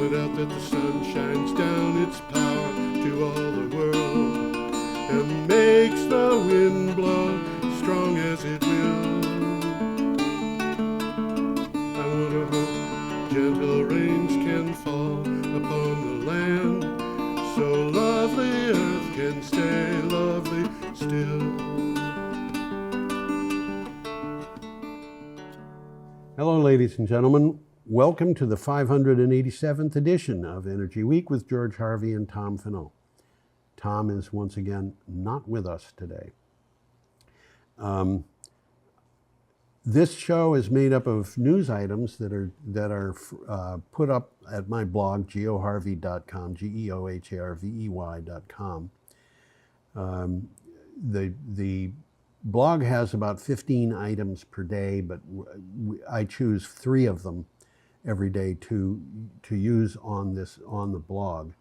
it out that the sun shines down its power to all the world and makes the wind blow strong as it will. I wonder how gentle rains can fall upon the land, so lovely earth can stay lovely still. Hello, ladies and gentlemen. Welcome to the 587th edition of Energy Week with George Harvey and Tom Finot. Tom is once again not with us today. This show is made up of news items that are put up at my blog, geoharvey.com, geoharvey.com. The blog has about 15 items per day, but I choose 3 of them every day to use on the blog.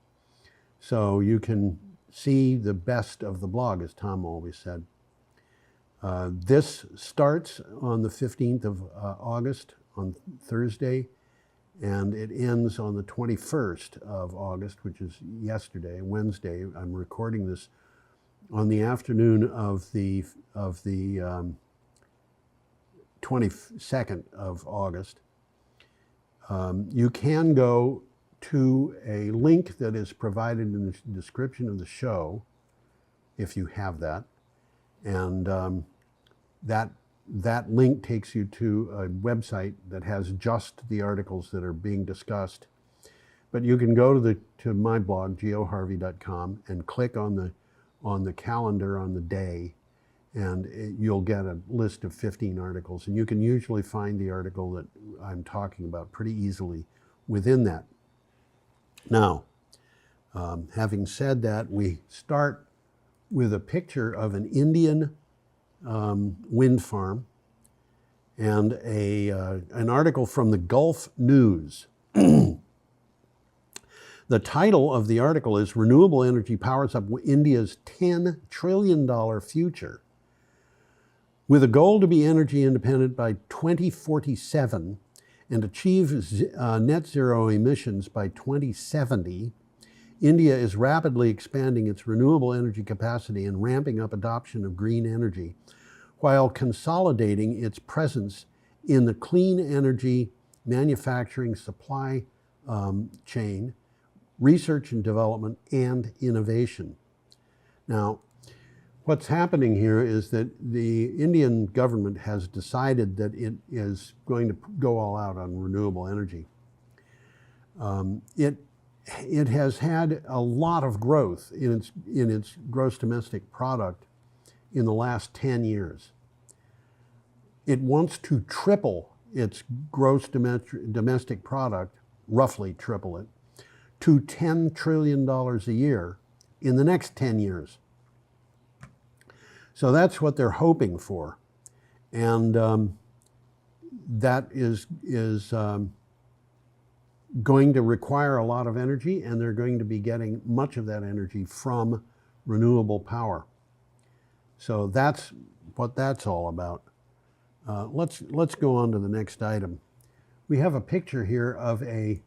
So you can see the best of the blog, as Tom always said. This starts on the 15th of August, on Thursday, and it ends on the 21st of August, which is yesterday, Wednesday. I'm recording this on the afternoon of the 22nd of August. You can go to a link that is provided in the description of the show, if you have that, and that link takes you to a website that has just the articles that are being discussed. But you can go to my blog, geoharvey.com, and click on the calendar on the day, and you'll get a list of 15 articles, and you can usually find the article that I'm talking about pretty easily within that. Now, having said that, we start with a picture of an Indian wind farm and an article from the Gulf News. The title of the article is "Renewable Energy Powers Up India's $10 trillion Future." With a goal to be energy independent by 2047 and achieve net zero emissions by 2070, India is rapidly expanding its renewable energy capacity and ramping up adoption of green energy, while consolidating its presence in the clean energy manufacturing supply chain, research and development, and innovation. Now, what's happening here is that the Indian government has decided that it is going to go all out on renewable energy. It has had a lot of growth in its gross domestic product in the last 10 years. It wants to triple its gross domestic product, roughly triple it, to $10 trillion a year in the next 10 years. So that's what they're hoping for. And that is going to require a lot of energy, and they're going to be getting much of that energy from renewable power. So that's what that's all about. Let's go on to the next item. We have a picture here of an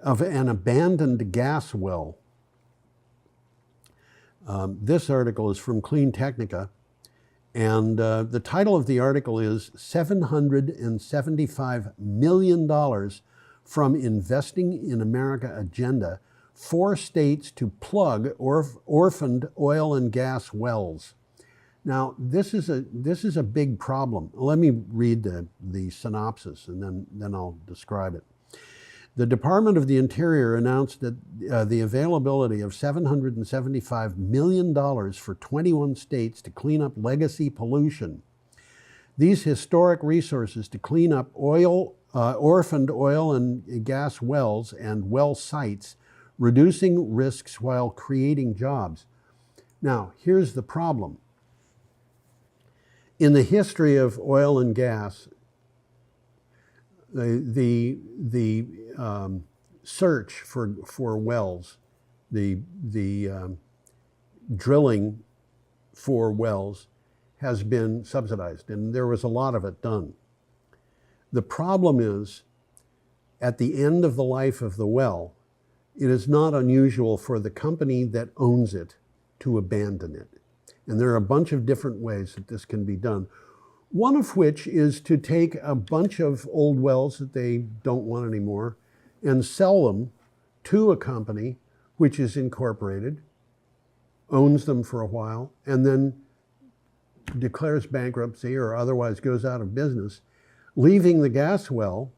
abandoned gas well. This article is from Clean Technica, and the title of the article is $775 million from Investing in America Agenda, 4 states to plug orphaned oil and gas wells. Now, this is a big problem. Let me read the synopsis, and then I'll describe it. The Department of the Interior announced that the availability of $775 million for 21 states to clean up legacy pollution. These historic resources to clean up orphaned oil and gas wells and well sites, reducing risks while creating jobs. Now, here's the problem. In the history of oil and gas, the search for wells, the drilling for wells has been subsidized, and there was a lot of it done. The problem is at the end of the life of the well, it is not unusual for the company that owns it to abandon it. And there are a bunch of different ways that this can be done. One of which is to take a bunch of old wells that they don't want anymore and sell them to a company which is incorporated, owns them for a while, and then declares bankruptcy or otherwise goes out of business, leaving the gas well,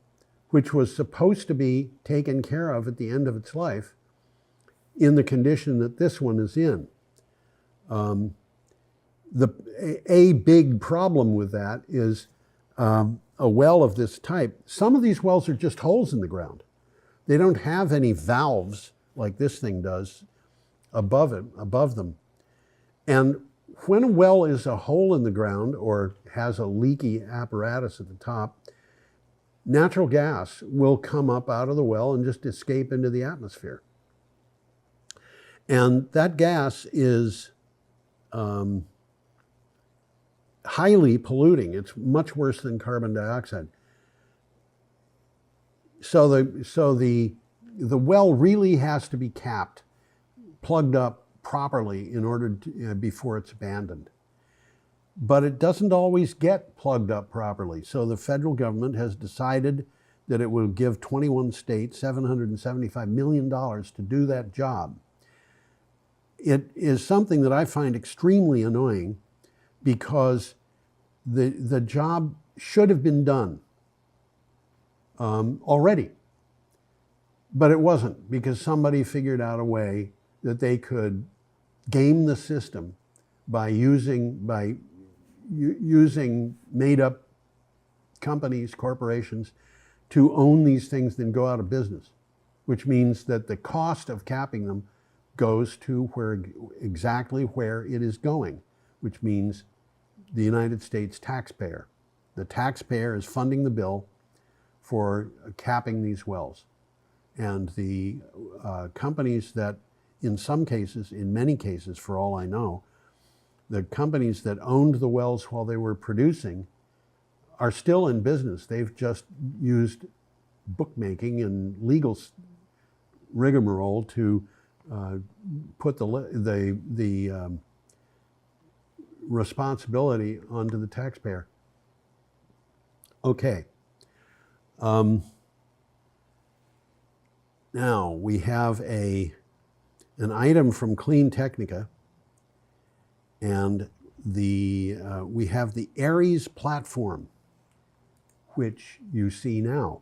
which was supposed to be taken care of at the end of its life, in the condition that this one is in. A big problem with that is a well of this type. Some of these wells are just holes in the ground. They don't have any valves like this thing does above them. And when a well is a hole in the ground or has a leaky apparatus at the top, natural gas will come up out of the well and just escape into the atmosphere. And that gas is highly polluting. It's much worse than carbon dioxide. So the well really has to be capped, plugged up properly in order to, before it's abandoned. But it doesn't always get plugged up properly. So the federal government has decided that it will give 21 states $775 million to do that job. It is something that I find extremely annoying because the job should have been done already. But it wasn't, because somebody figured out a way that they could game the system by using made-up companies, corporations, to own these things, then go out of business, which means that the cost of capping them goes to exactly where it is going, which means the United States taxpayer. The taxpayer is funding the bill for capping these wells. And the companies that, in some cases, in many cases, for all I know, the companies that owned the wells while they were producing are still in business. They've just used bookmaking and legal rigmarole to put the responsibility onto the taxpayer. Okay. Now we have an item from Clean Technica, and we have the Aries platform, which you see now.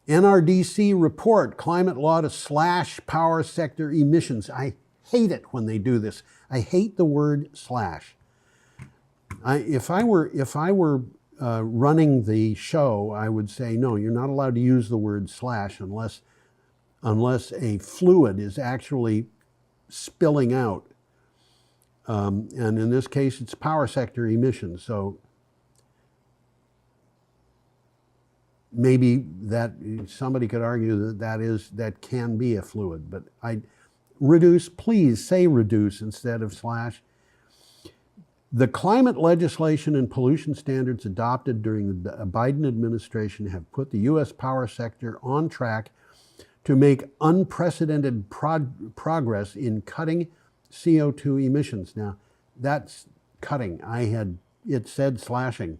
NRDC report, climate law to slash power sector emissions. I hate it when they do this. I hate the word slash. If I were running the show, I would say, no, you're not allowed to use the word slash unless a fluid is actually spilling out. And in this case, it's power sector emissions. So maybe that somebody could argue that can be a fluid, but reduce, please say reduce instead of slash. The climate legislation and pollution standards adopted during the Biden administration have put the U.S. power sector on track to make unprecedented progress in cutting CO2 emissions. Now, that's cutting. It said slashing.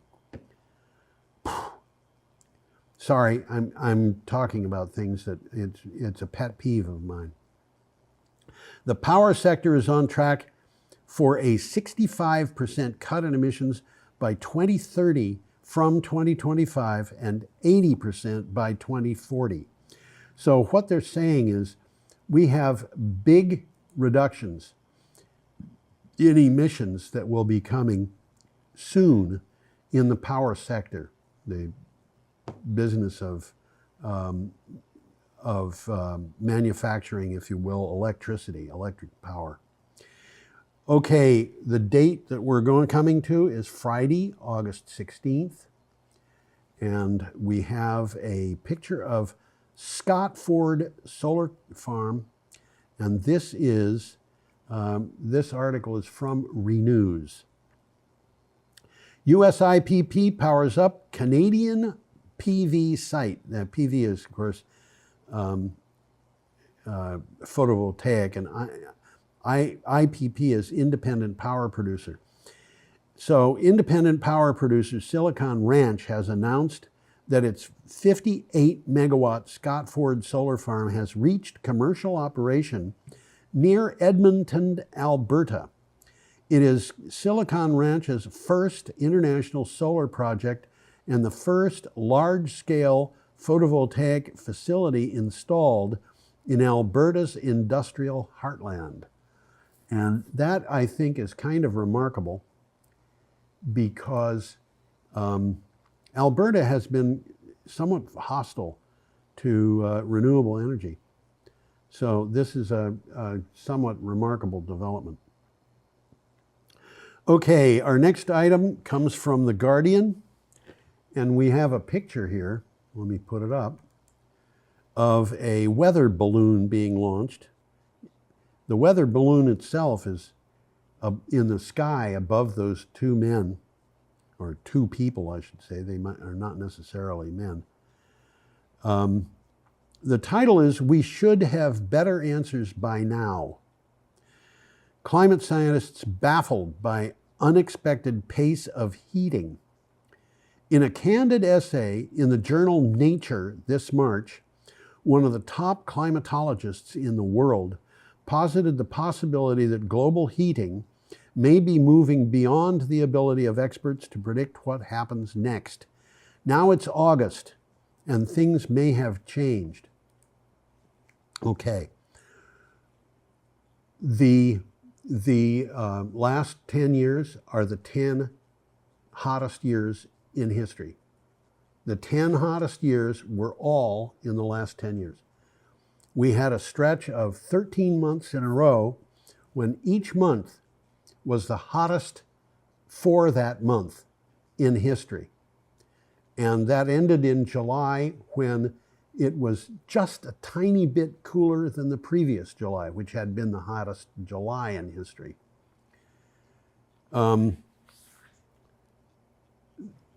Sorry, I'm talking about things that it's a pet peeve of mine. The power sector is on track for a 65% cut in emissions by 2030 from 2025 and 80% by 2040. So what they're saying is we have big reductions in emissions that will be coming soon in the power sector, the business of manufacturing, if you will, electric power. Okay, the date that we're coming to is Friday, August 16th. And we have a picture of Scott Ford Solar Farm. And this article is from Renews. US IPP powers up Canadian PV site. Now, PV is, of course, photovoltaic, and IPP is independent power producer. So independent power producer Silicon Ranch has announced that its 58 megawatt Scott Ford solar farm has reached commercial operation near Edmonton, Alberta. It is Silicon Ranch's first international solar project and the first large-scale photovoltaic facility installed in Alberta's industrial heartland. And that, I think, is kind of remarkable because Alberta has been somewhat hostile to renewable energy. So this is a somewhat remarkable development. Okay, our next item comes from The Guardian, and we have a picture here, let me put it up, of a weather balloon being launched. The weather balloon itself is in the sky above those two men, or two people, I should say. They are not necessarily men. The title is, "We Should Have Better Answers by Now." Climate scientists baffled by unexpected pace of heating. In a candid essay in the journal Nature this March, one of the top climatologists in the world posited the possibility that global heating may be moving beyond the ability of experts to predict what happens next. Now it's August, and things may have changed. Okay. The last 10 years are the 10 hottest years in history. The 10 hottest years were all in the last 10 years. We had a stretch of 13 months in a row when each month was the hottest for that month in history. And that ended in July, when it was just a tiny bit cooler than the previous July, which had been the hottest July in history.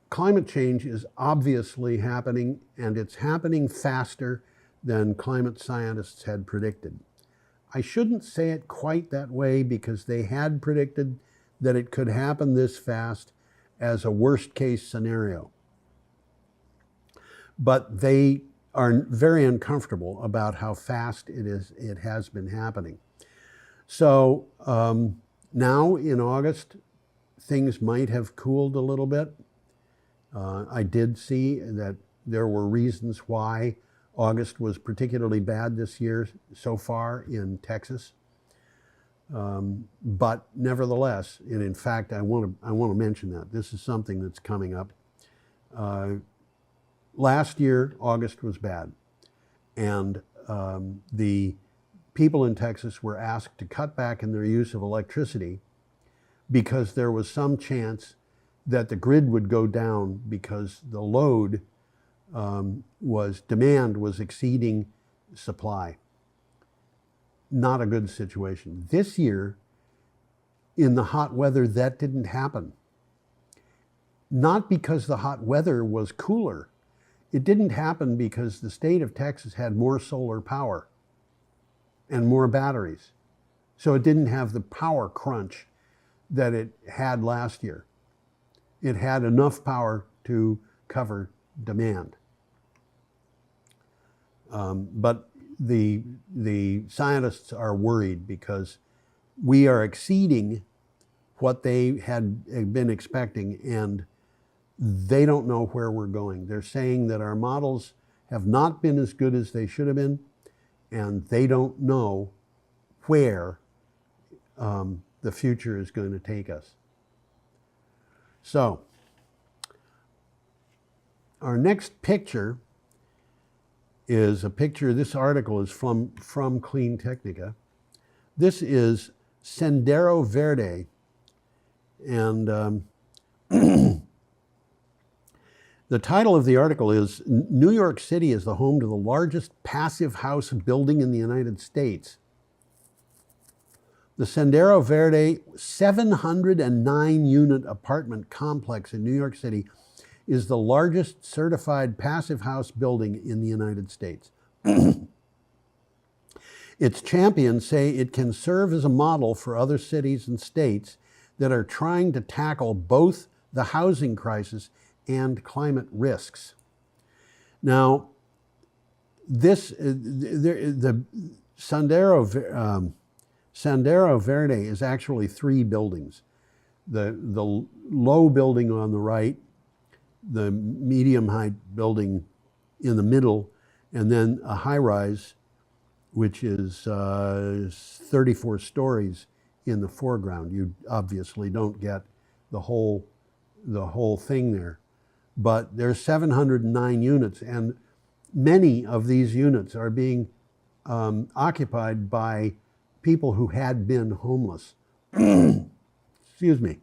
Climate change is obviously happening, and it's happening faster than climate scientists had predicted. I shouldn't say it quite that way, because they had predicted that it could happen this fast as a worst case scenario. But they are very uncomfortable about how fast it has been happening. So now in August, things might have cooled a little bit. I did see that there were reasons why August was particularly bad this year so far in Texas. But nevertheless, and in fact, I want to mention that this is something that's coming up. Last year, August was bad, and the people in Texas were asked to cut back in their use of electricity because there was some chance that the grid would go down because the load demand was exceeding supply. Not a good situation. This year, in the hot weather, that didn't happen. Not because the hot weather was cooler. It didn't happen because the state of Texas had more solar power and more batteries. So it didn't have the power crunch that it had last year. It had enough power to cover demand. But the scientists are worried because we are exceeding what they had been expecting, and they don't know where we're going. They're saying that our models have not been as good as they should have been, and they don't know where the future is going to take us. So, our next picture is a picture. This article is from Clean Technica. This is Sendero Verde, and the title of the article is "New York City is the home to the largest passive house building in the United States." The Sendero Verde 709-unit apartment complex in New York City is the largest certified passive house building in the United States. Its champions say it can serve as a model for other cities and states that are trying to tackle both the housing crisis and climate risks. Now, the Sendero Verde is actually 3 buildings. The low building on the right, the medium height building in the middle, and then a high rise, which is 34 stories in the foreground. You obviously don't get the whole thing there. But there's 709 units, and many of these units are being occupied by people who had been homeless. Excuse me.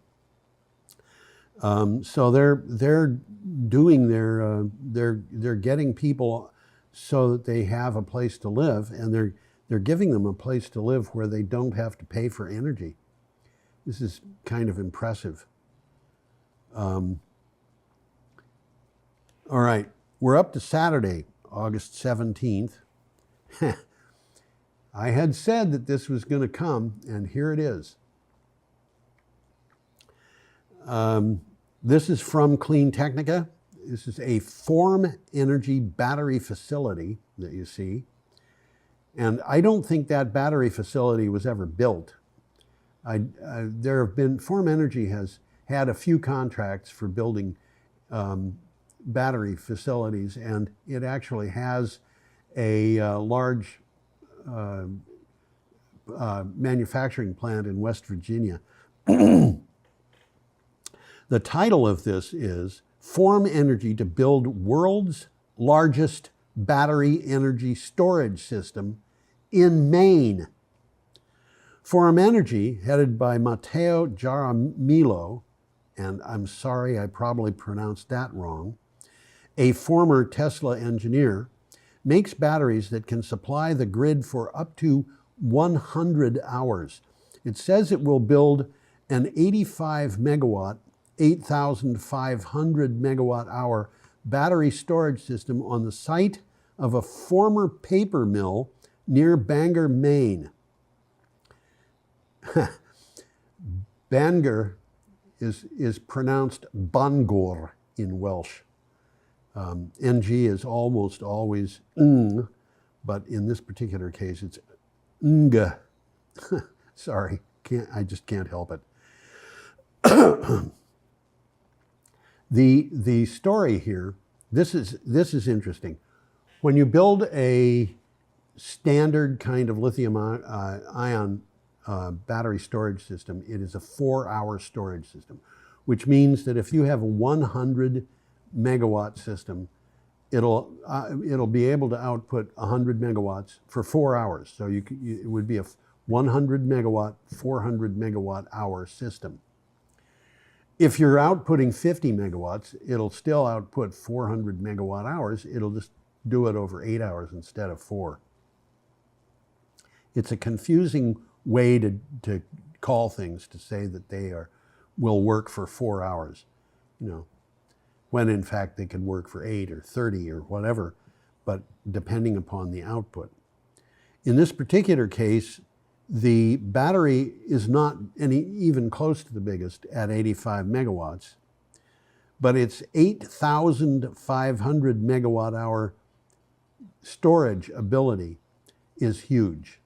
So they're doing they're getting people so that they have a place to live, and they're giving them a place to live where they don't have to pay for energy. This is kind of impressive. All right, we're up to Saturday, August 17th. I had said that this was going to come, and here it is. This is from Clean Technica. This is a Form Energy battery facility that you see. And I don't think that battery facility was ever built. Form Energy has had a few contracts for building battery facilities, and it actually has a large manufacturing plant in West Virginia. The title of this is Form Energy to Build World's Largest Battery Energy Storage System in Maine. Form Energy, headed by Matteo Jaramillo, and I'm sorry I probably pronounced that wrong, a former Tesla engineer, makes batteries that can supply the grid for up to 100 hours. It says it will build an 85 megawatt, 8,500 megawatt hour battery storage system on the site of a former paper mill near Bangor, Maine. Bangor is pronounced Bangor in Welsh. NG is almost always ng, but in this particular case it's ng. Sorry, I just can't help it. The story here, this is interesting. When you build a standard kind of lithium ion battery storage system, it is a 4-hour storage system, which means that if you have a 100 megawatt system, it'll be able to output 100 megawatts for 4 hours. So it would be a 100 megawatt, 400 megawatt hour system. If you're outputting 50 megawatts, it'll still output 400 megawatt hours. It'll just do it over 8 hours instead of 4. It's a confusing way to call things, to say that they will work for 4 hours, when in fact they can work for 8 or 30 or whatever, but depending upon the output. In this particular case, the battery is not even close to the biggest at 85 megawatts, but its 8,500 megawatt hour storage ability is huge.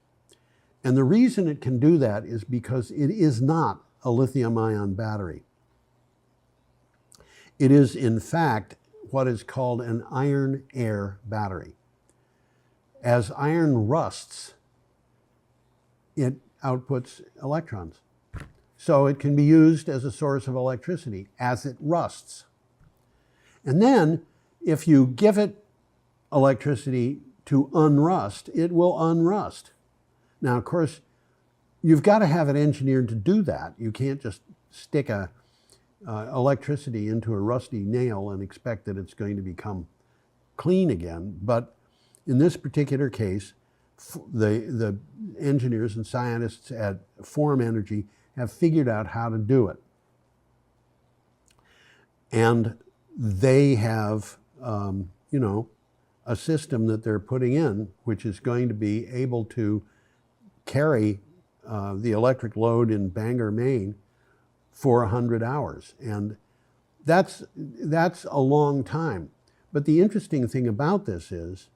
And the reason it can do that is because it is not a lithium-ion battery. It is, in fact, what is called an iron-air battery. As iron rusts, it outputs electrons. So it can be used as a source of electricity as it rusts. And then, if you give it electricity to unrust, it will unrust. Now, of course, you've got to have it engineered to do that. You can't just stick electricity into a rusty nail and expect that it's going to become clean again. But in this particular case, the engineers and scientists at Form Energy have figured out how to do it. And they have, a system that they're putting in, which is going to be able to carry the electric load in Bangor, Maine for 100 hours. And that's a long time. But the interesting thing about this is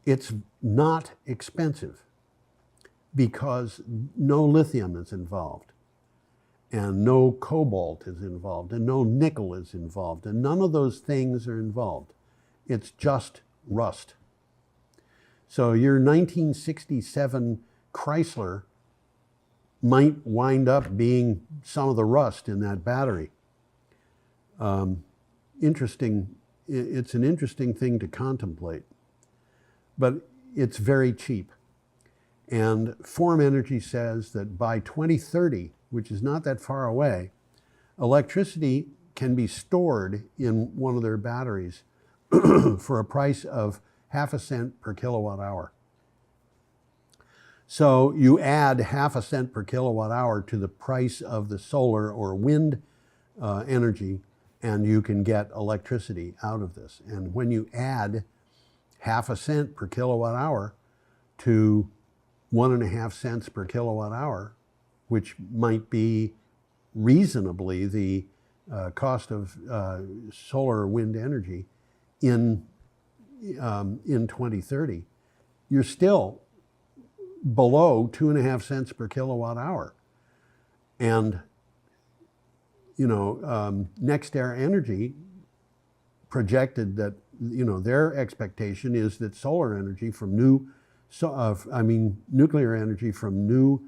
it's not expensive because no lithium is involved, and no cobalt is involved, and no nickel is involved, and none of those things are involved. It's just rust. So your 1967 Chrysler might wind up being some of the rust in that battery. Interesting. It's an interesting thing to contemplate, but it's very cheap. And Forum Energy says that by 2030, which is not that far away, electricity can be stored in one of their batteries for a price of ½ cent per kilowatt hour. So you add ½ cent per kilowatt hour to the price of the solar or wind energy, and you can get electricity out of this. And when you add ½ cent per kilowatt hour to 1.5 cents per kilowatt hour, which might be reasonably the cost of solar or wind energy in 2030, you're still below 2.5 cents per kilowatt hour. And NextEra Energy projected that their expectation is that solar energy from nuclear energy from new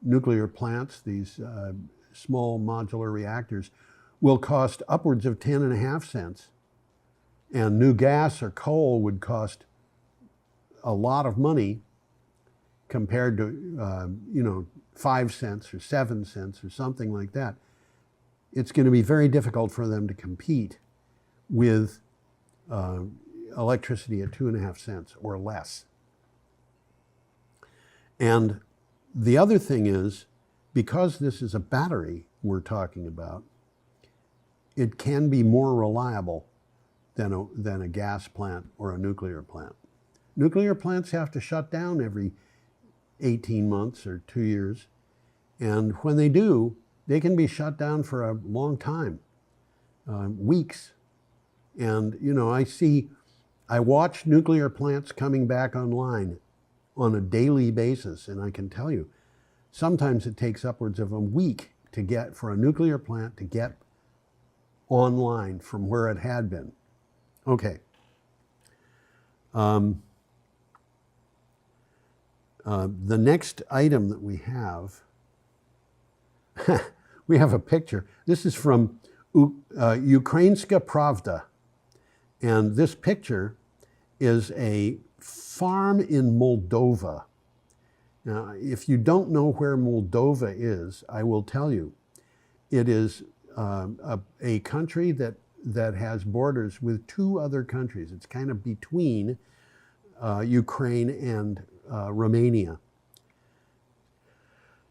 nuclear plants, these small modular reactors, will cost upwards of 10.5 cents. And new gas or coal would cost a lot of money compared to 5 cents or 7 cents or something like that. It's going to be very difficult for them to compete with electricity at 2.5 cents or less. And the other thing is, because this is a battery we're talking about, it can be more reliable than a gas plant or a nuclear plant. Nuclear plants have to shut down every 18 months or 2 years. And when they do, they can be shut down for a long time, weeks. And, I watch nuclear plants coming back online on a daily basis. And I can tell you, sometimes it takes upwards of a week for a nuclear plant to get online from where it had been. Okay. The next item that we have, we have a picture. This is from Ukrainska Pravda. And this picture is a farm in Moldova. Now, if you don't know where Moldova is, I will tell you. It is a country that has borders with 2 other countries. It's kind of between Ukraine and Romania.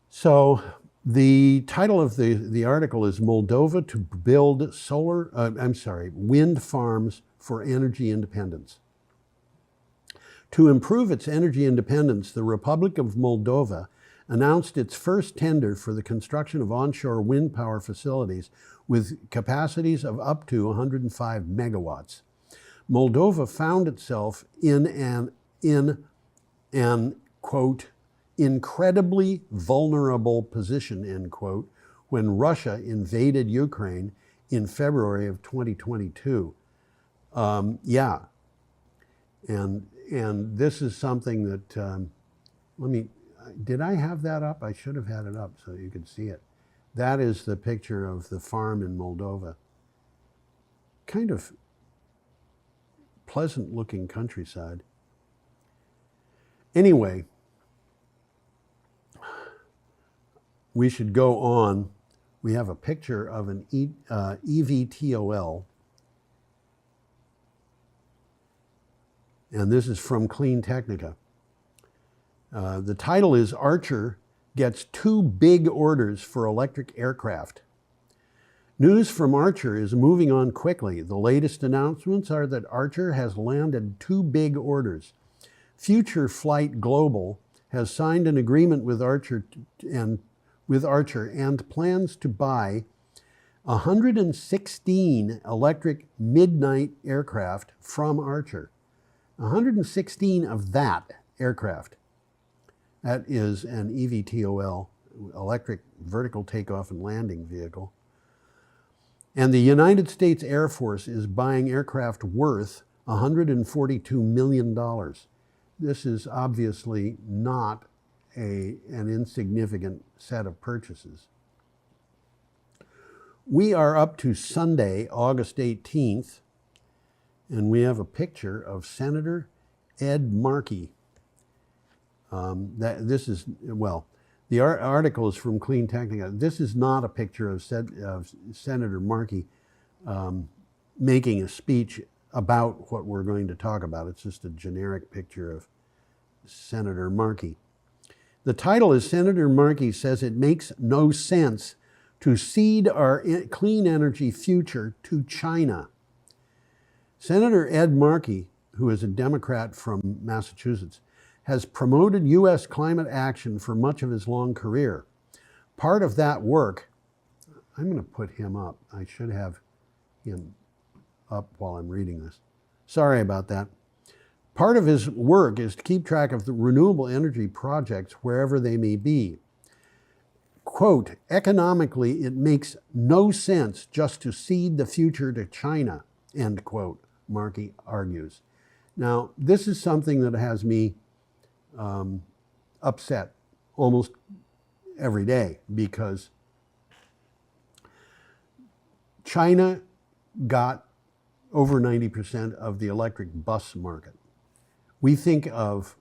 So the title of the article is Moldova to build wind farms for energy independence. To improve its energy independence, the Republic of Moldova announced its first tender for the construction of onshore wind power facilities with capacities of up to 105 megawatts. Moldova found itself in an quote, incredibly vulnerable position, end quote, when Russia invaded Ukraine in February of 2022. And this is something that, did I have that up? I should have had it up so you could see it. That is the picture of the farm in Moldova. Kind of pleasant looking countryside. Anyway, we should go on. We have a picture of an EVTOL. And this is from Clean Technica. The title is Archer Gets 2 Big Orders for Electric Aircraft. News from Archer is moving on quickly. The latest announcements are that Archer has landed 2 big orders. Future Flight Global has signed an agreement with Archer and plans to buy 116 electric midnight aircraft from Archer. 116 of that aircraft. That is an eVTOL, electric vertical takeoff and landing vehicle. And the United States Air Force is buying aircraft worth $142 million. This is obviously not an insignificant set of purchases. We are up to Sunday, August 18th, and we have a picture of Senator Ed Markey. The article is from Clean Technica. This is not a picture of Senator Markey making a speech about what we're going to talk about. It's just a generic picture of Senator Markey. The title is Senator Markey says it makes no sense to cede our clean energy future to China. Senator Ed Markey, who is a Democrat from Massachusetts, has promoted U.S. climate action for much of his long career. Part of that work, I'm going to put him up. I should have him up while I'm reading this. Sorry about that. Part of his work is to keep track of the renewable energy projects wherever they may be. Quote, economically, it makes no sense just to cede the future to China, end quote, Markey argues. Now, this is something that has me upset almost every day, because China got over 90% of the electric bus market. We think of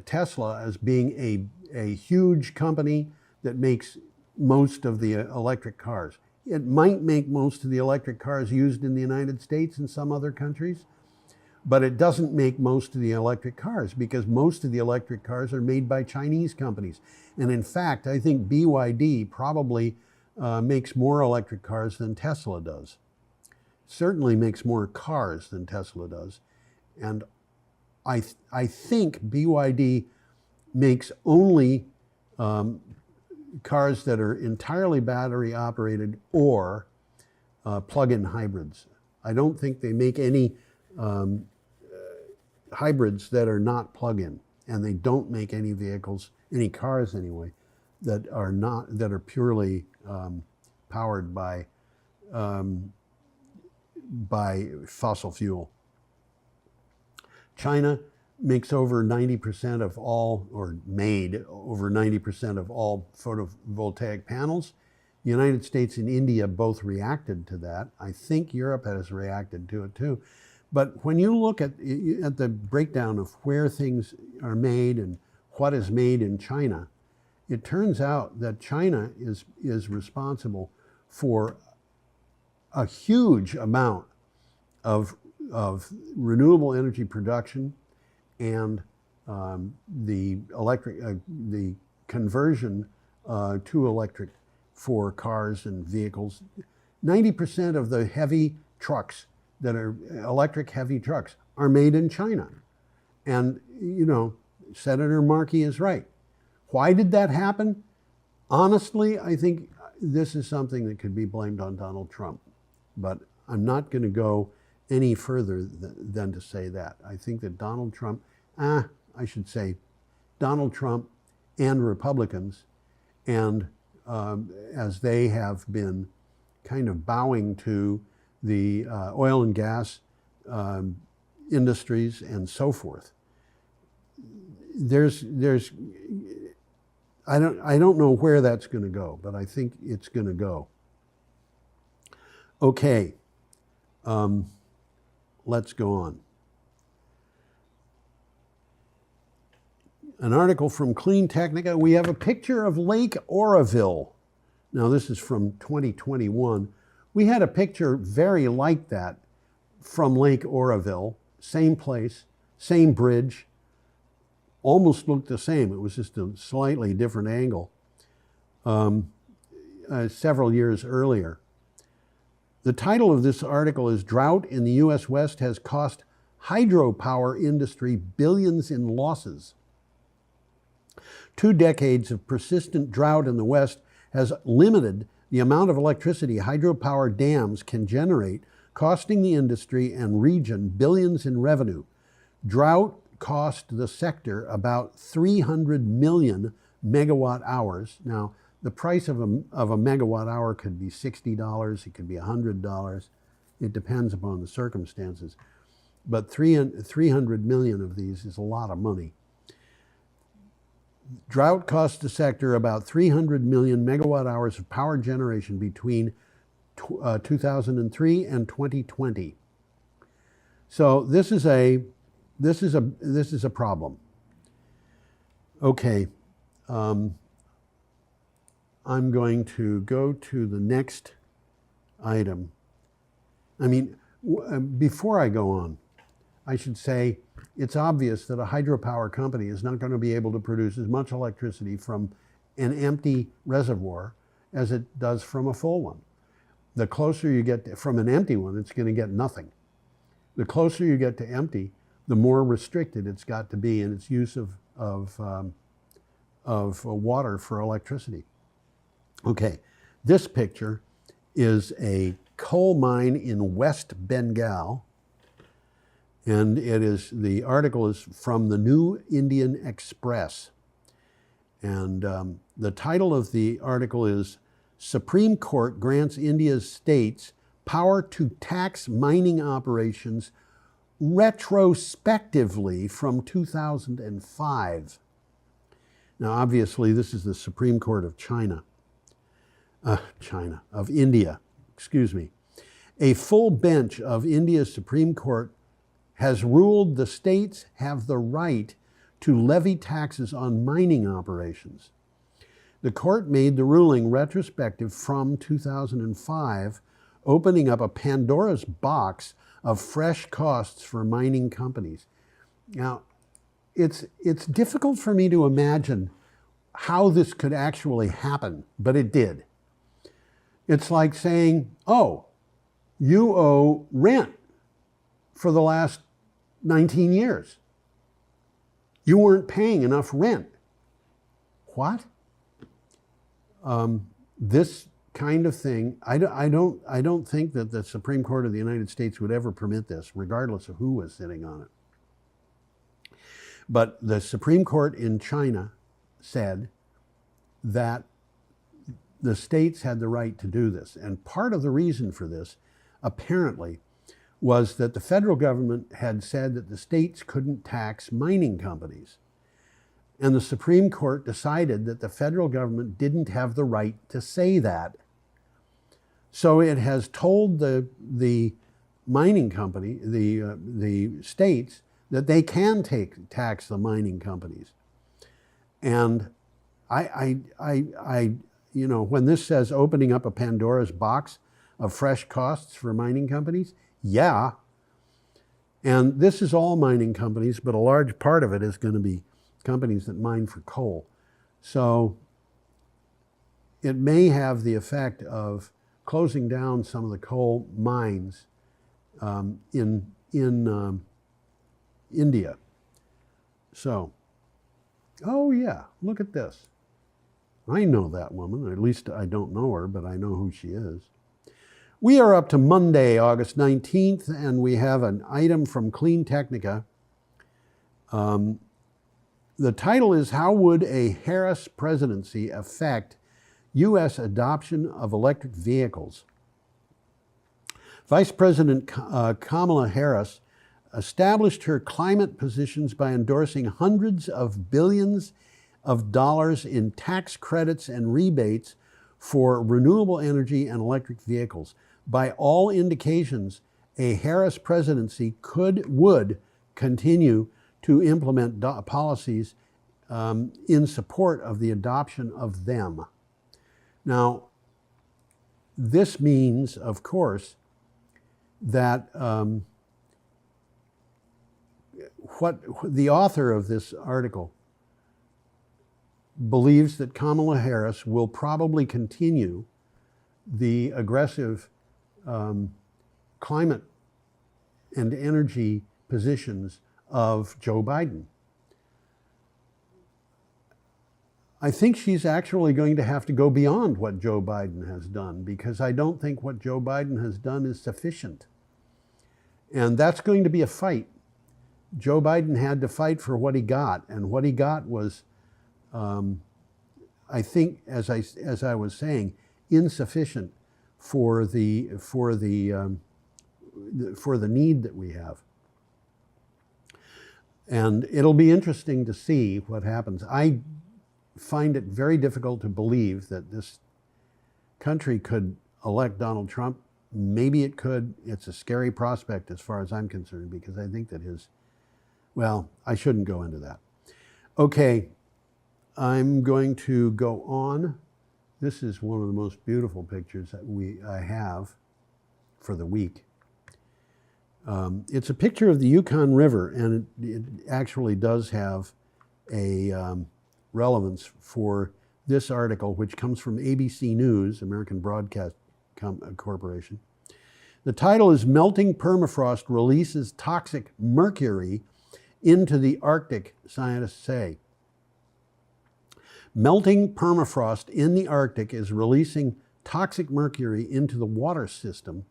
Tesla as being a huge company that makes most of the electric cars. It might make most of the electric cars used in the United States and some other countries, but it doesn't make most of the electric cars, because most of the electric cars are made by Chinese companies. And in fact, I think BYD probably makes more electric cars than Tesla does. Certainly makes more cars than Tesla does. And I think BYD makes only cars that are entirely battery operated or plug-in hybrids. I don't think they make any hybrids that are not plug-in, and they don't make any vehicles, any cars anyway, that are purely powered by fossil fuel. China makes over 90% of all, or made over 90% of all photovoltaic panels. The United States and India both reacted to that. I think Europe has reacted to it too. But when you look at the breakdown of where things are made and what is made in China, it turns out that China is responsible for a huge amount of renewable energy production and the conversion to electric for cars and vehicles. 90% of the heavy trucks that are electric heavy trucks are made in China. And, Senator Markey is right. Why did that happen? Honestly, I think this is something that could be blamed on Donald Trump. But I'm not going to go any further than to say that. I think that Donald Trump and Republicans, and as they have been kind of bowing to the oil and gas industries and so forth, I don't know where that's going to go, but I think it's going to go. Okay, let's go on. An article from Clean Technica. We have a picture of Lake Oroville. Now, this is from 2021. We had a picture very like that from Lake Oroville, same place, same bridge, almost looked the same. It was just a slightly different angle. several years earlier. The title of this article is "Drought in the U.S. West Has Cost Hydropower Industry Billions in Losses." 2 decades of persistent drought in the West has limited the amount of electricity hydropower dams can generate, costing the industry and region billions in revenue. Drought cost the sector about 300 million megawatt hours. Now, the price of a megawatt hour could be $60, it could be $100. It depends upon the circumstances. But 300 million of these is a lot of money. Drought cost the sector about 300 million megawatt hours of power generation between 2003 and 2020. So this is a problem. Okay, I'm going to go to the next item. I mean, before I go on, I should say it's obvious that a hydropower company is not going to be able to produce as much electricity from an empty reservoir as it does from a full one. The closer you get from an empty one, it's going to get nothing. The closer you get to empty, the more restricted it's got to be in its use of water for electricity. Okay, this picture is a coal mine in West Bengal, and the article is from the New Indian Express. And the title of the article is "Supreme Court Grants India's States Power to Tax Mining Operations Retrospectively from 2005. Now, obviously, this is the Supreme Court of of India, excuse me. A full bench of India's Supreme Court has ruled the states have the right to levy taxes on mining operations. The court made the ruling retrospective from 2005, opening up a Pandora's box of fresh costs for mining companies. Now, it's difficult for me to imagine how this could actually happen, but it did. It's like saying, oh, you owe rent for the last 19 years. You weren't paying enough rent. What? This kind of thing, I don't think that the Supreme Court of the United States would ever permit this, regardless of who was sitting on it. But the Supreme Court in China said that the states had the right to do this. And part of the reason for this, apparently, was that the federal government had said that the states couldn't tax mining companies. And the Supreme Court decided that the federal government didn't have the right to say that. So it has told the mining company, the states, that they can tax the mining companies. And you know, when this says opening up a Pandora's box of fresh costs for mining companies, yeah. And this is all mining companies, but a large part of it is going to be companies that mine for coal. So it may have the effect of closing down some of the coal mines in India. So, oh yeah, look at this. I know that woman, or at least I don't know her, but I know who she is. We are up to Monday, August 19th, and we have an item from Clean Technica. The title is, "How Would a Harris Presidency Affect U.S. Adoption of Electric Vehicles?" Vice President Kamala Harris established her climate positions by endorsing hundreds of billions of dollars in tax credits and rebates for renewable energy and electric vehicles. By all indications, a Harris presidency would continue to implement policies in support of the adoption of them. Now, this means, of course, that what the author of this article believes that Kamala Harris will probably continue the aggressive climate and energy positions of Joe Biden. I think she's actually going to have to go beyond what Joe Biden has done, because I don't think what Joe Biden has done is sufficient. And that's going to be a fight. Joe Biden had to fight for what he got, and what he got was, I think, as I was saying, insufficient for the need that we have. And it'll be interesting to see what happens. I find it very difficult to believe that this country could elect Donald Trump. Maybe it could. It's a scary prospect as far as I'm concerned, because I think that well, I shouldn't go into that. Okay, I'm going to go on. This is one of the most beautiful pictures that I have for the week. It's a picture of the Yukon River, and it actually does have a relevance for this article, which comes from ABC News, American Broadcast Corporation. The title is "Melting Permafrost Releases Toxic Mercury into the Arctic," scientists say. Melting permafrost in the Arctic is releasing toxic mercury into the water system,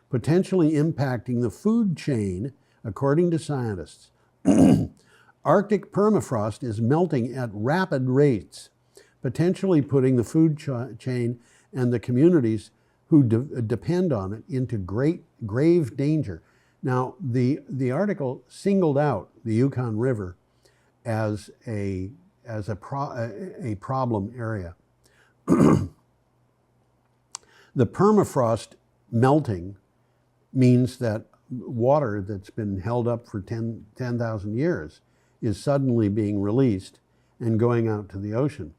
potentially impacting the food chain, according to scientists. Arctic permafrost is melting at rapid rates, potentially putting the food chain and the communities who depend on it into grave danger. Now, the article singled out the Yukon River as a problem area. The permafrost melting means that water that's been held up for 10,000 years is suddenly being released and going out to the ocean.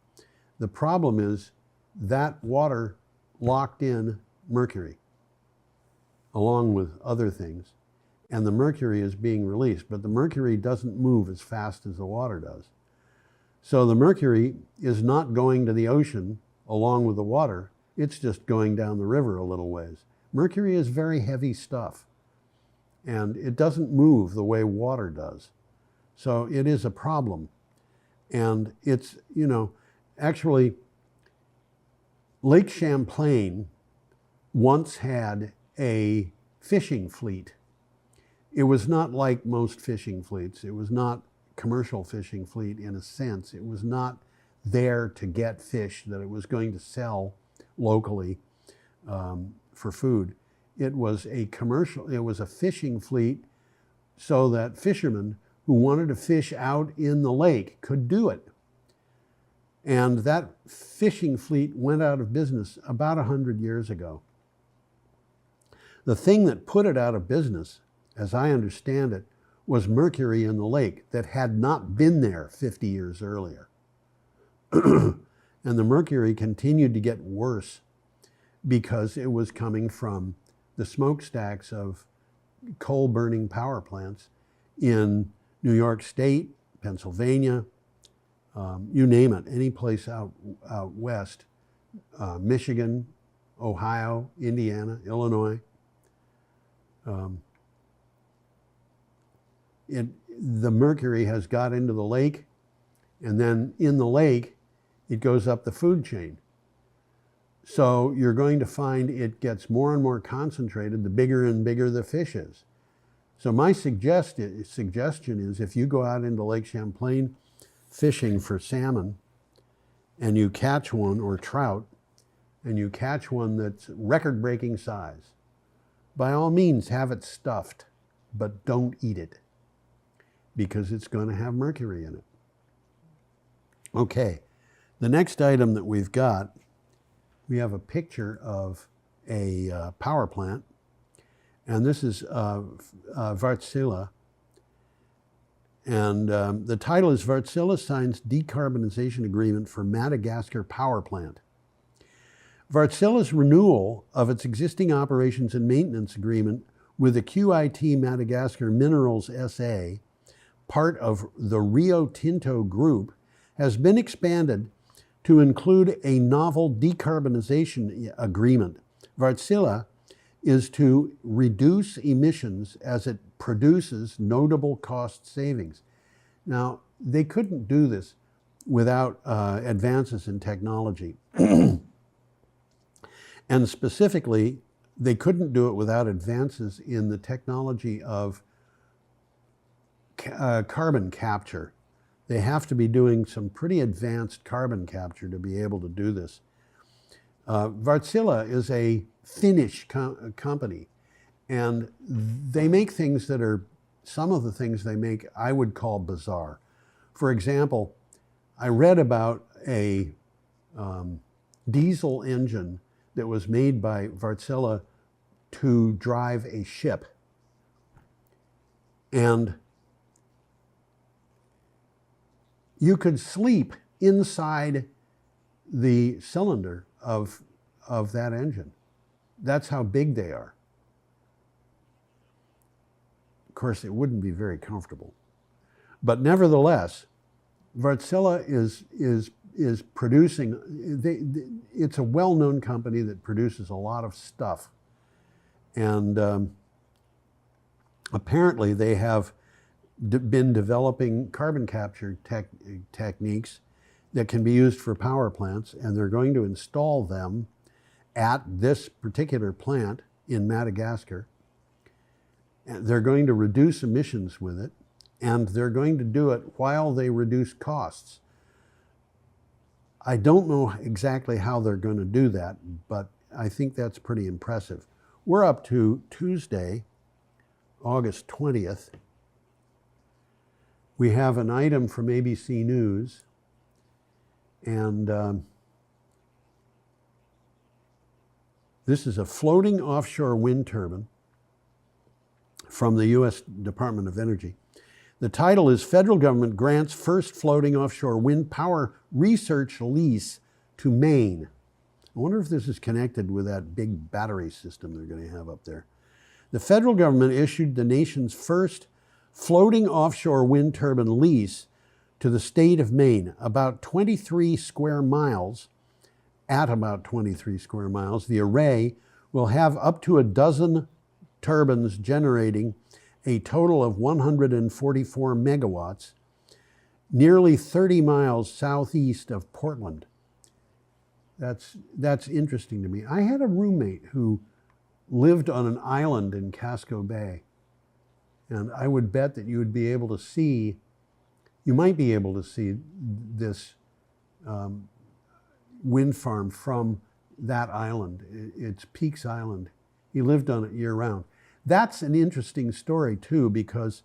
The problem is that water locked in mercury, along with other things, and the mercury is being released, but the mercury doesn't move as fast as the water does. So the mercury is not going to the ocean along with the water, it's just going down the river a little ways. Mercury is very heavy stuff, and it doesn't move the way water does. So it is a problem. And it's, actually, Lake Champlain once had a fishing fleet. It was not like most fishing fleets. It was not commercial fishing fleet in a sense. It was not there to get fish that it was going to sell locally for food. It was a fishing fleet so that fishermen who wanted to fish out in the lake could do it. And that fishing fleet went out of business about 100 years ago. The thing that put it out of business, as I understand it, was mercury in the lake that had not been there 50 years earlier. And the mercury continued to get worse because it was coming from the smokestacks of coal-burning power plants in New York State, Pennsylvania, you name it, any place out west, Michigan, Ohio, Indiana, Illinois. The mercury has got into the lake, and then in the lake, it goes up the food chain. So you're going to find it gets more and more concentrated the bigger and bigger the fish is. So my suggestion is, if you go out into Lake Champlain fishing for salmon, and you catch one, or trout, and you catch one that's record-breaking size, by all means have it stuffed, but don't eat it, because it's going to have mercury in it. Okay, the next item that we've got, we have a picture of a power plant, and this is Wärtsilä. And the title is "Wärtsilä Signs Decarbonization Agreement for Madagascar Power Plant." Wärtsilä's renewal of its existing operations and maintenance agreement with the QIT Madagascar Minerals SA, part of the Rio Tinto Group, has been expanded to include a novel decarbonization agreement Wärtsilä is to reduce emissions as it produces notable cost savings. Now, they couldn't do this without advances in technology. And specifically, they couldn't do it without advances in the technology of carbon capture. They have to be doing some pretty advanced carbon capture to be able to do this. Wärtsilä is a Finnish company, and they make things that are, some of the things they make I would call bizarre. For example, I read about a diesel engine that was made by Wärtsilä to drive a ship. And you could sleep inside the cylinder of that engine. That's how big they are. Of course, it wouldn't be very comfortable. But nevertheless, Wärtsilä is producing, it's a well-known company that produces a lot of stuff. And apparently they have been developing carbon capture techniques that can be used for power plants, and they're going to install them at this particular plant in Madagascar. And they're going to reduce emissions with it, and they're going to do it while they reduce costs. I don't know exactly how they're going to do that, but I think that's pretty impressive. We're up to Tuesday, August 20th. We have an item from ABC News, and this is a floating offshore wind turbine from the U.S. Department of Energy. The title is Federal Government Grants First Floating Offshore Wind Power Research Lease to Maine. I wonder if this is connected with that big battery system they're going to have up there. The federal government issued the nation's first floating offshore wind turbine lease to the state of Maine, about 23 square miles. At about 23 square miles, the array will have up to a dozen turbines generating a total of 144 megawatts, nearly 30 miles southeast of Portland. That's interesting to me. I had a roommate who lived on an island in Casco Bay, and I would bet that you would be able to see, you might be able to see this wind farm from that island. It's Peaks Island. He lived on it year round. That's an interesting story too, because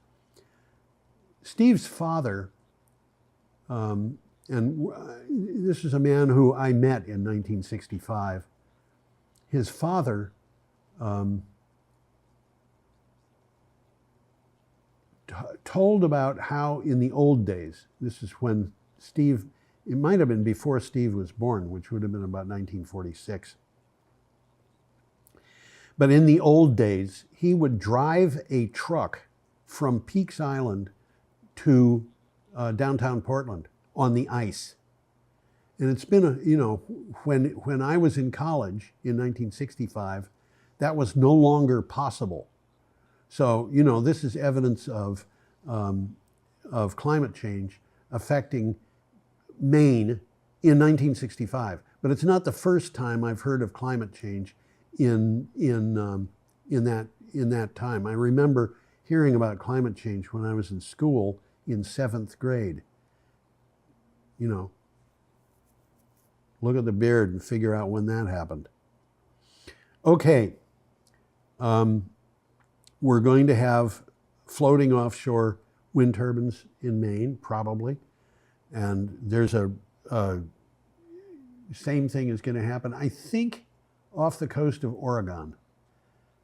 Steve's father, and this is a man who I met in 1965. His father told about how in the old days, this is when Steve, it might have been before Steve was born, which would have been about 1946. But in the old days, he would drive a truck from Peaks Island to downtown Portland on the ice. And it's been, when I was in college in 1965, that was no longer possible. So, this is evidence of climate change affecting Maine in 1965. But it's not the first time I've heard of climate change in that time. I remember hearing about climate change when I was in school in 7th grade. Look at the beard and figure out when that happened. Okay, we're going to have floating offshore wind turbines in Maine, probably, and there's a same thing is going to happen, I think, off the coast of Oregon.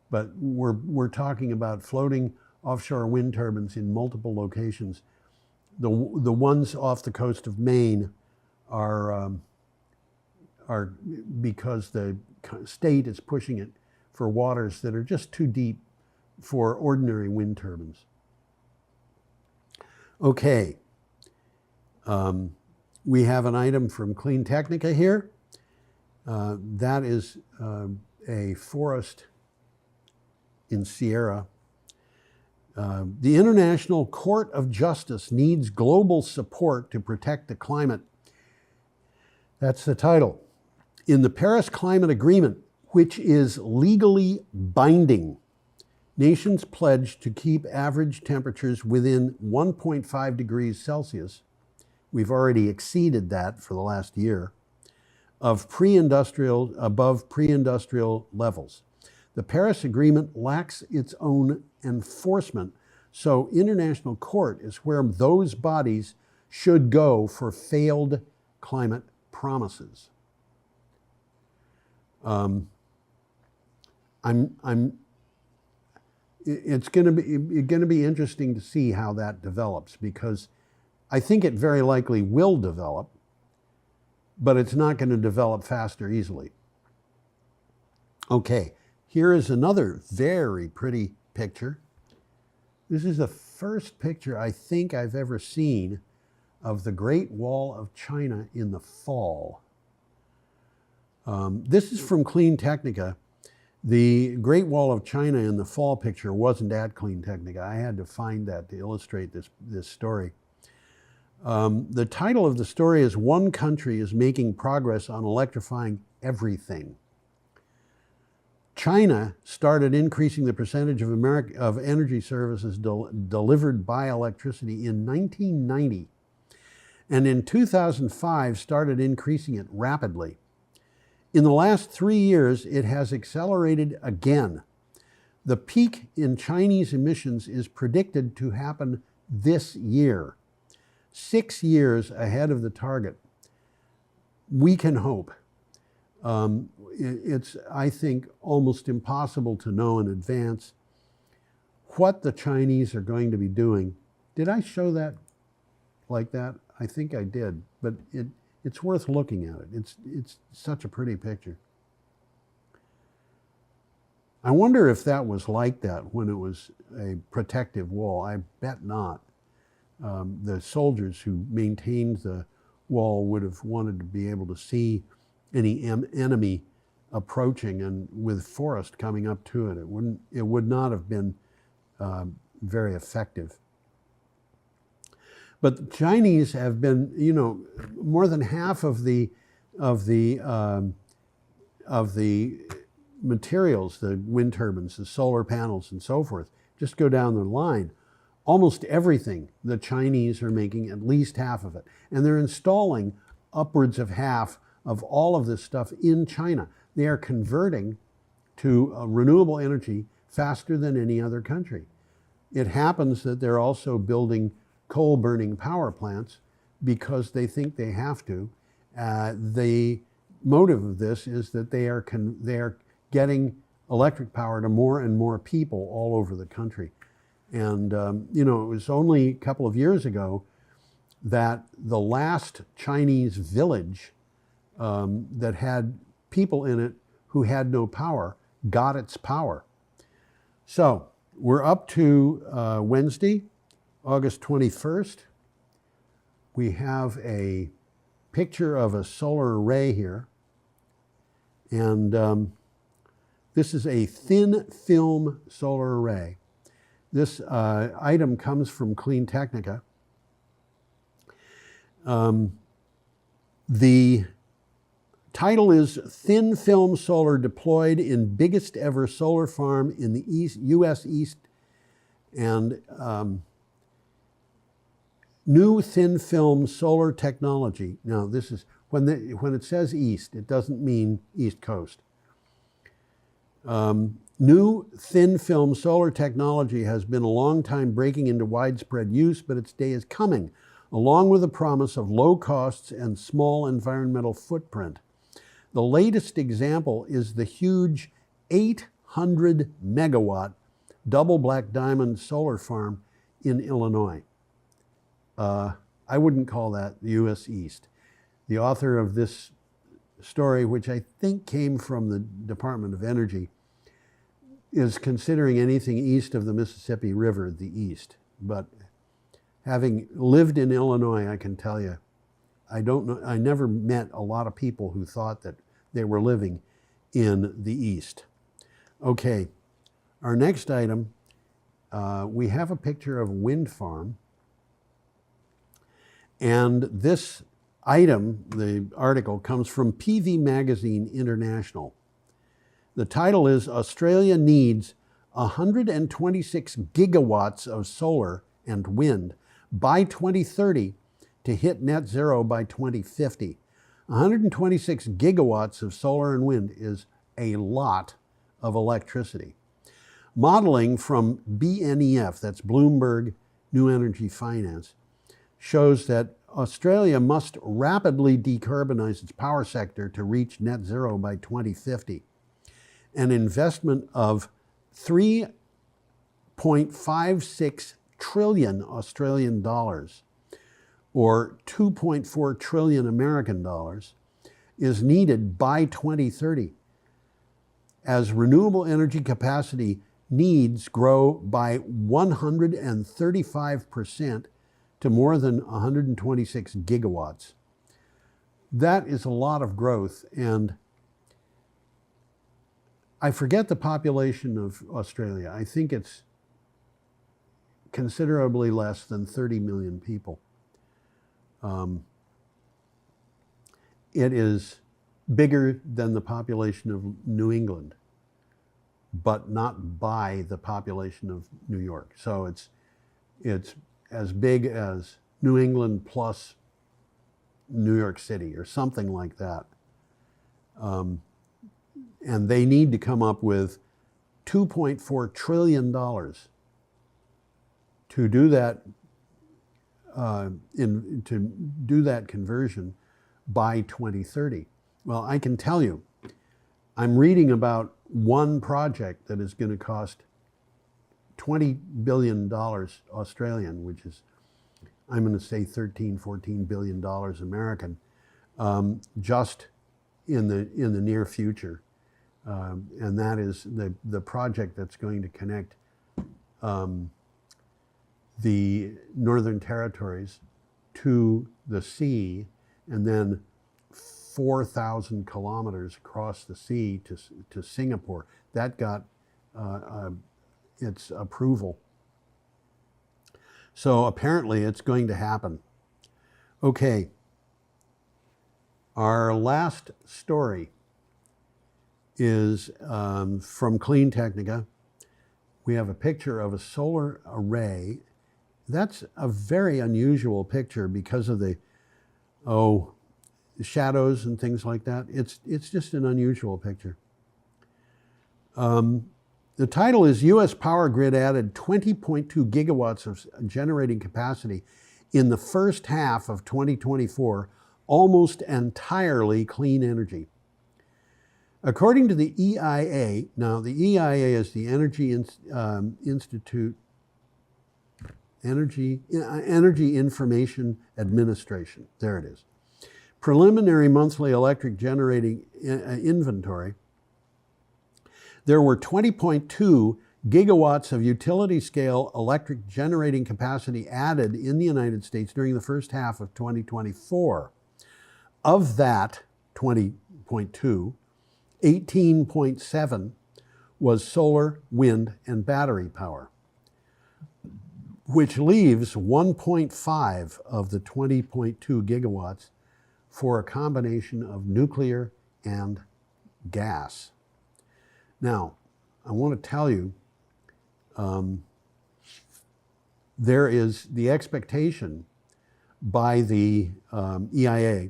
But we're talking about floating offshore wind turbines in multiple locations. The ones off the coast of Maine are because the state is pushing it for waters that are just too deep for ordinary wind turbines. Okay, we have an item from Clean Technica here. That is a forest in Sierra. The International Court of Justice needs global support to protect the climate. That's the title. In the Paris Climate Agreement, which is legally binding, nations pledge to keep average temperatures within 1.5 degrees Celsius. We've already exceeded that for the last year, above pre-industrial levels. The Paris Agreement lacks its own enforcement, so international court is where those bodies should go for failed climate promises. It's going to be interesting to see how that develops, because I think it very likely will develop, but it's not going to develop fast or easily. Okay, here is another very pretty picture. This is the first picture I think I've ever seen of the Great Wall of China in the fall. This is from Clean Technica. The Great Wall of China in the fall picture wasn't at Clean Technica. I had to find that to illustrate this story. The title of the story is "One Country is Making Progress on Electrifying Everything." China started increasing the percentage of energy services delivered by electricity in 1990, and in 2005 started increasing it rapidly. In the last 3 years, it has accelerated again. The peak in Chinese emissions is predicted to happen this year, 6 years ahead of the target. We can hope. It's, I think, almost impossible to know in advance what the Chinese are going to be doing. Did I show that like that? I think I did, but it's worth looking at it. It's such a pretty picture. I wonder if that was like that when it was a protective wall. I bet not. The soldiers who maintained the wall would have wanted to be able to see any enemy approaching, and with forest coming up to it, it would not have been very effective. But the Chinese have been, more than half of the materials, the wind turbines, the solar panels, and so forth, just go down the line. Almost everything the Chinese are making, at least half of it, and they're installing upwards of half of all of this stuff in China. They are converting to renewable energy faster than any other country. It happens that they're also building coal-burning power plants because they think they have to. The motive of this is that they are getting electric power to more and more people all over the country. And it was only a couple of years ago that the last Chinese village that had people in it who had no power got its power. So we're up to Wednesday, August 21st. We have a picture of a solar array here. And this is a thin film solar array. This item comes from Clean Technica. The title is "Thin Film Solar Deployed in Biggest Ever Solar Farm in the U.S. East," and new thin film solar technology. Now, this is, when it says East, it doesn't mean East Coast. New thin film solar technology has been a long time breaking into widespread use, but its day is coming, along with the promise of low costs and small environmental footprint. The latest example is the huge 800 megawatt double black diamond solar farm in Illinois. I wouldn't call that the U.S. East. The author of this story, which I think came from the Department of Energy, is considering anything east of the Mississippi River the East. But having lived in Illinois, I can tell you, I never met a lot of people who thought that they were living in the east. Okay, our next item, we have a picture of a wind farm. And this item, the article, comes from PV Magazine International. The title is Australia Needs 126 gigawatts of solar and wind by 2030 to hit net zero by 2050. 126 gigawatts of solar and wind is a lot of electricity. Modeling from BNEF, that's Bloomberg New Energy Finance, shows that Australia must rapidly decarbonize its power sector to reach net zero by 2050. An investment of 3.56 trillion Australian dollars, or 2.4 trillion American dollars, is needed by 2030 as renewable energy capacity needs grow by 135% to more than 126 gigawatts. That is a lot of growth, and I forget the population of Australia. I think it's considerably less than 30 million people. It is bigger than the population of New England, but not by the population of New York. So it's as big as New England plus New York City or something like that. And they need to come up with $2.4 trillion to do that, to do that conversion by 2030. Well, I can tell you, I'm reading about one project that is going to cost $20 billion Australian, which is, I'm going to say 13, 14 billion dollars American, just in the near future. And that is the project that's going to connect the Northern Territories to the sea, and then 4,000 kilometers across the sea to Singapore. That got its approval. So apparently it's going to happen. Okay, our last story is from Clean Technica. We have a picture of a solar array. That's a very unusual picture because of the shadows and things like that. It's just an unusual picture. The title is U.S. Power Grid added 20.2 gigawatts of generating capacity in the first half of 2024, almost entirely clean energy. According to the EIA, now the EIA is the Energy Information Administration. There it is. Preliminary monthly electric generating inventory. There were 20.2 gigawatts of utility scale electric generating capacity added in the United States during the first half of 2024. Of that 20.2, 18.7 was solar, wind, and battery power, which leaves 1.5 of the 20.2 gigawatts for a combination of nuclear and gas. Now, I want to tell you, there is the expectation by the EIA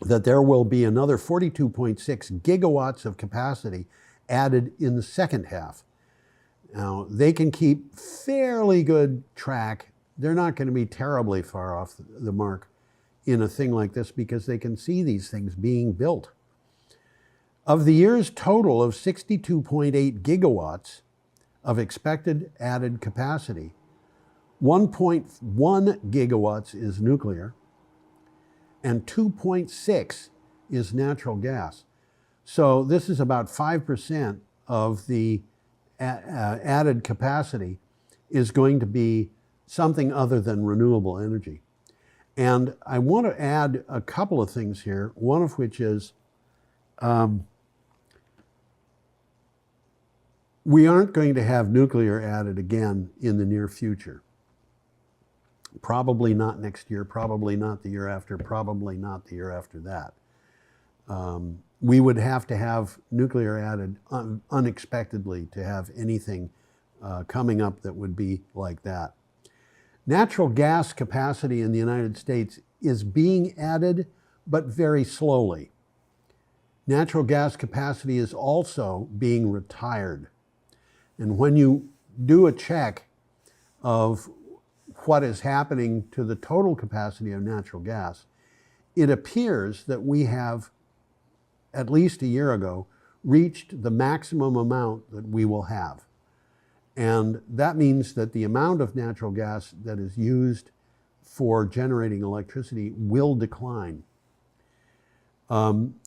that there will be another 42.6 gigawatts of capacity added in the second half. Now, they can keep fairly good track. They're not going to be terribly far off the mark in a thing like this because they can see these things being built. Of the year's total of 62.8 gigawatts of expected added capacity, 1.1 gigawatts is nuclear and 2.6 is natural gas. So this is about 5% of the added capacity is going to be something other than renewable energy. And I want to add a couple of things here, one of which is We aren't going to have nuclear added again in the near future. Probably not next year, probably not the year after, probably not the year after that. We would have to have nuclear added unexpectedly to have anything coming up that would be like that. Natural gas capacity in the United States is being added, but very slowly. Natural gas capacity is also being retired. And when you do a check of what is happening to the total capacity of natural gas, it appears that we have, at least a year ago, reached the maximum amount that we will have. And that means that the amount of natural gas that is used for generating electricity will decline.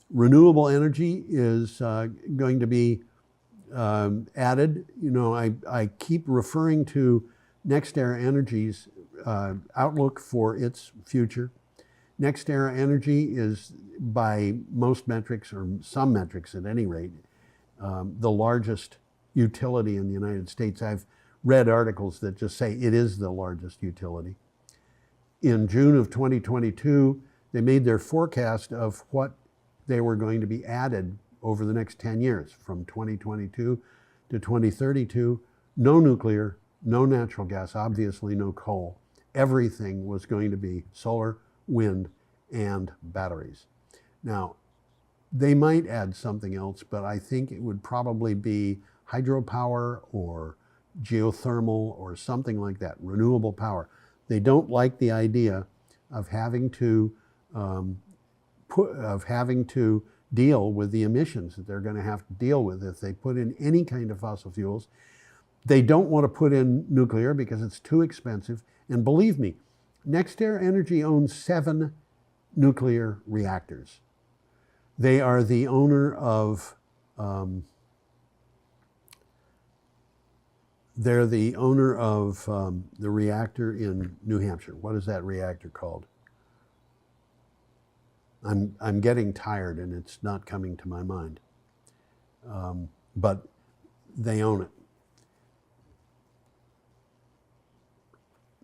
Renewable energy is going to be added. You know, I keep referring to NextEra Energy's outlook for its future. NextEra Energy is, by most metrics, or some metrics at any rate, the largest utility in the United States. I've read articles that just say it is the largest utility. In June of 2022, they made their forecast of what they were going to be added over the next 10 years, from 2022 to 2032. No nuclear, no natural gas, obviously no coal. Everything was going to be solar, wind, and batteries. Now, they might add something else, but I think it would probably be hydropower or geothermal or something like that, renewable power. They don't like the idea of having to deal with the emissions that they're going to have to deal with if they put in any kind of fossil fuels. They don't want to put in nuclear because it's too expensive. And believe me, NextEra Energy owns 7 nuclear reactors. They are the owner of the reactor in New Hampshire. What is that reactor called? I'm getting tired and it's not coming to my mind. But they own it.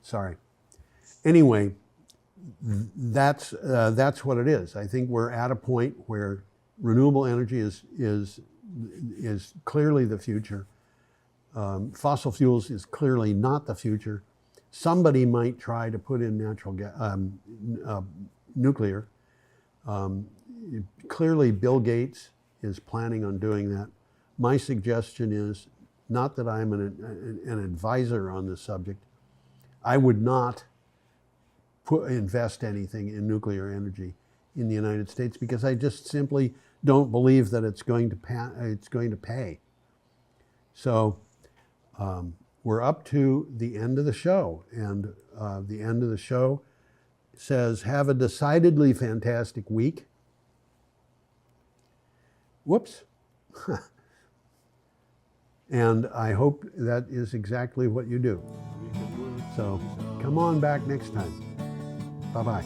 Sorry. Anyway, that's what it is. I think we're at a point where renewable energy is clearly the future. Fossil fuels is clearly not the future. Somebody might try to put in nuclear. Clearly, Bill Gates is planning on doing that. My suggestion is, not that I'm an advisor on this subject, I would not invest anything in nuclear energy in the United States because I just simply don't believe that it's going to pay. So we're up to the end of the show, and the end of the show says, have a decidedly fantastic week. Whoops. And I hope that is exactly what you do. So come on back next time. Bye-bye.